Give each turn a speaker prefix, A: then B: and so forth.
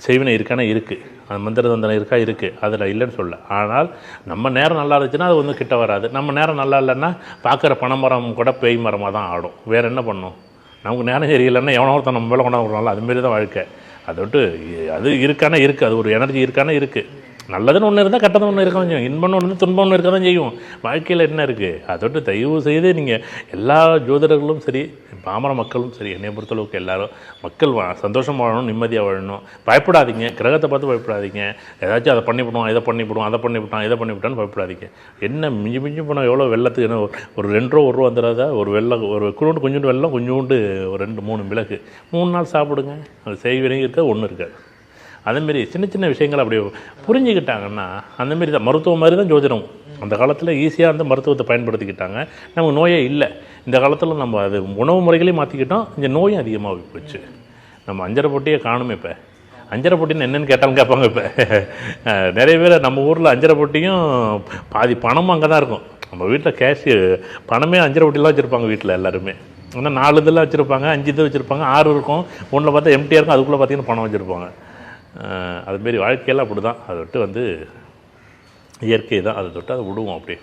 A: செய்வினை இருக்கானா இருக்குது, அந்த மந்திர தந்தனை இருக்கா இருக்குது, அதில் இல்லைன்னு சொல்ல. ஆனால் நம்ம நேரம் நல்லா இருந்துச்சுன்னா அது வந்து கிட்ட வராது. நம்ம நேரம் நல்லா இல்லைன்னா பார்க்குற பனைமரம் கூட பேய் மரமாக தான் ஆடும். வேறு என்ன பண்ணும்? நமக்கு நேரம் சரியில்லைன்னா எவனோ ஒருத்தன் நம்ம மேலே கொண்டாந்து விடுறாங்களோ அதுமாரி தான் வாழ்க்கை. அதை விட்டு அது இருக்கானா இருக்குது, அது ஒரு எனர்ஜி இருக்கானா இருக்குது. நல்லதுன்னு ஒன்று இருந்தால் கெட்டது ஒன்று இருக்க தான் செய்யும், இன்பம்னு ஒன்று துன்பம் ஒன்று இருக்க தான் செய்யும். வாழ்க்கையில் என்ன இருக்குது? அதை விட்டு தயவு செய்து நீங்கள் எல்லா ஜோதிடர்களும் சரி, பாமர மக்களும் சரி, என்னை பொறுத்தளவுக்கு எல்லாரும் மக்கள் சந்தோஷமாக வாழணும், நிம்மதியாக வாழணும். பயப்படாதீங்க, கிரகத்தை பார்த்து பயப்படாதீங்க. ஏதாச்சும் அதை பண்ணிவிடுவோம், இதை பண்ணிவிடுவோம், அதை பண்ணிவிட்டான், இதை பண்ணிவிட்டான்னு பயப்படாதீங்க. என்ன மிஞ்சி மிஞ்சி போனால் எவ்வளோ வெள்ளத்துக்கு என்ன ஒரு 2 ரூபா 1 ரூபா வந்துடாதா? ஒரு வெள்ளம், ஒரு கொஞ்சோண்டு வெள்ளம், கொஞ்சோண்டு ஒரு 2-3 மிளகு 3 நாள் சாப்பிடுங்க. அது செய்வினை இருக்காது, ஒன்றும் இருக்காது. அதேமாரி சின்ன சின்ன விஷயங்கள் அப்படி புரிஞ்சுக்கிட்டாங்கன்னா அந்தமாரி தான் மருத்துவம் மாதிரி தான் ஜோதிடம். அந்த காலத்தில் ஈஸியாக அந்த மருத்துவத்தை பயன்படுத்திக்கிட்டாங்க. நமக்கு நோயே இல்லை. இந்த காலத்தில் நம்ம அது உணவு முறைகளையும் மாற்றிக்கிட்டோம், இந்த நோயும் அதிகமாக போச்சு. நம்ம அஞ்சரை பொட்டியை காணுமே. இப்போ அஞ்சரை பொட்டின்னு என்னென்னு கேட்டாலும் கேட்பாங்க. இப்போ நிறைய பேர் நம்ம ஊரில் அஞ்சரை பொட்டியும் பாதி பணமும் அங்கே தான் இருக்கும். நம்ம வீட்டில் கேஷு பணமே அஞ்சரை பொட்டிலாம் வச்சுருப்பாங்க வீட்டில் எல்லாருமே. ஆனால் 4 இதெல்லாம் வச்சுருப்பாங்க, 5 இது வச்சுருப்பாங்க, 6 இருக்கும். ஒன்றில் பார்த்தா எம்டியாக இருக்கும், அதுக்குள்ளே பார்த்தீங்கன்னா பணம் வச்சுருப்பாங்க. அதுமாரி வாழ்க்கையெல்லாம் அப்படி தான். அதை விட்டு வந்து இயற்கை தான், அதை தொட்டு அதை விடுவோம் அப்படியே.